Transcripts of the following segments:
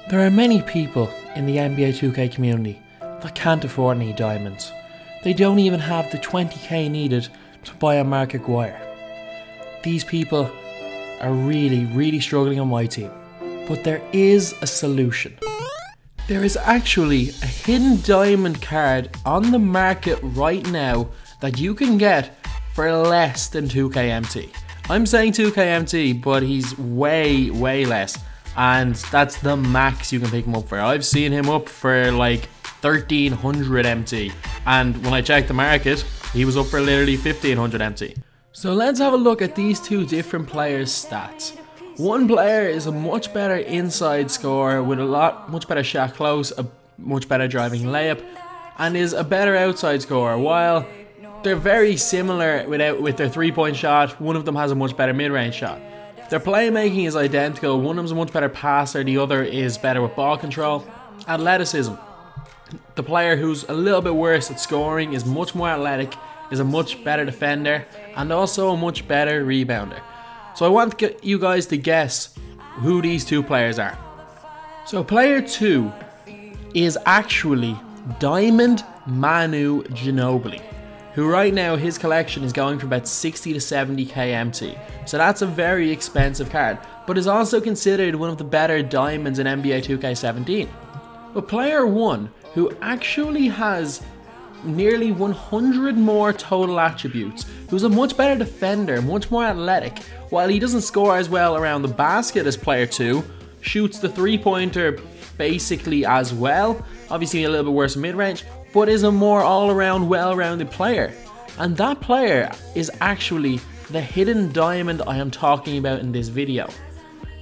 There are many people in the NBA 2K community that can't afford any diamonds. They don't even have the 20k needed to buy a mycareer. These people are really struggling on my team. But there is a solution. There is actually a hidden diamond card on the market right now that you can get for less than 2K17. I'm saying 2K17, but he's way less. And that's the max you can pick him up for. I've seen him up for like 1300 MT. And when I checked the market, he was up for literally 1500 MT. So let's have a look at these two different players' stats. One player is a much better inside scorer with much better shot close, a much better driving layup, and is a better outside scorer. While they're very similar with their three-point shot, one of them has a much better mid-range shot. Their playmaking is identical, one of them is a much better passer, the other is better with ball control. Athleticism. The player who's a little bit worse at scoring is much more athletic, is a much better defender, and also a much better rebounder. So I want you guys to guess who these two players are. So player 2 is actually Diamond Manu Ginobili, who right now his collection is going for about 60 to 70k MT. So that's a very expensive card, but is also considered one of the better diamonds in NBA 2K17. But player 1, who actually has nearly 100 more total attributes, who's a much better defender, much more athletic, while he doesn't score as well around the basket as player 2, shoots the three-pointer basically as well, obviously a little bit worse mid-range, but is a more all-around well-rounded player. And that player is actually the hidden diamond I am talking about in this video.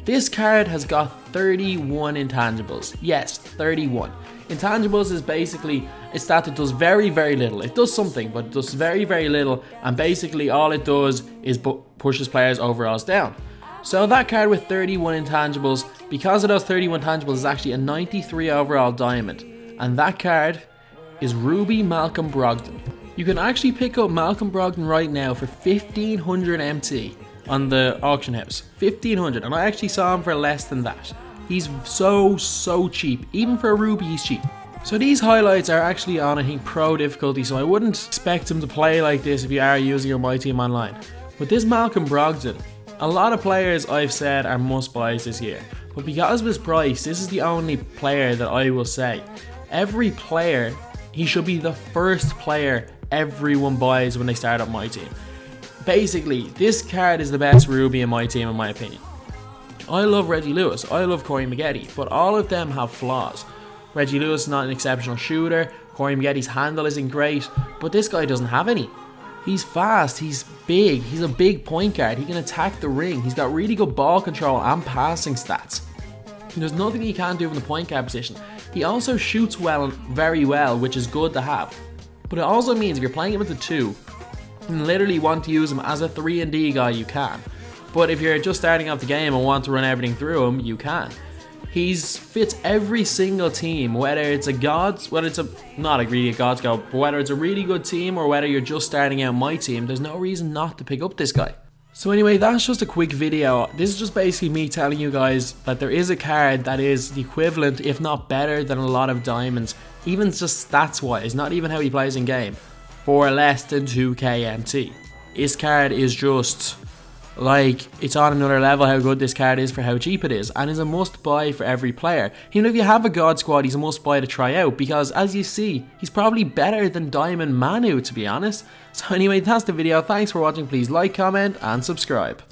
This card has got 31 intangibles. Yes, 31. Intangibles is basically a stat that does very little. It does something, but it does very little, and basically all it does is pushes players' overalls down. So that card with 31 intangibles, because of those 31 intangibles, is actually a 93 overall diamond, and that card is Ruby Malcolm Brogdon. You can actually pick up Malcolm Brogdon right now for 1500 MT on the auction house. 1500, and I actually saw him for less than that. He's so cheap. Even for a Ruby, he's cheap. So these highlights are actually on, I think, pro difficulty, so I wouldn't expect him to play like this if you are using your MyTEAM online. But this Malcolm Brogdon, a lot of players I've said are must buys this year. But because of his price, this is the only player that I will say. Every player, he should be the first player everyone buys when they start up MyTEAM. Basically, this card is the best Ruby in MyTEAM in my opinion. I love Reggie Lewis, I love Corey Maggette, but all of them have flaws. Reggie Lewis is not an exceptional shooter, Corey Maggette's handle isn't great, but this guy doesn't have any. He's fast, he's big, he's a big point guard, he can attack the ring, he's got really good ball control and passing stats. There's nothing he can't do from the point guard position. He also shoots well, very well, which is good to have. But it also means if you're playing him with the 2, and literally want to use him as a 3-and-D guy, you can. But if you're just starting off the game and want to run everything through him, you can. He fits every single team, whether it's not really a God's goal, but whether it's a really good team or whether you're just starting out MyTEAM, there's no reason not to pick up this guy. So anyway, that's just a quick video. This is just basically me telling you guys that there is a card that is the equivalent, if not better, than a lot of diamonds, even just stats wise, not even how he plays in game, for less than 2k MT. This card is just like, it's on another level how good this card is for how cheap it is, and is a must buy for every player. Even if you have a God squad, he's a must buy to try out, because as you see, he's probably better than Diamond Manu, to be honest. So anyway, that's the video. Thanks for watching. Please like, comment and subscribe.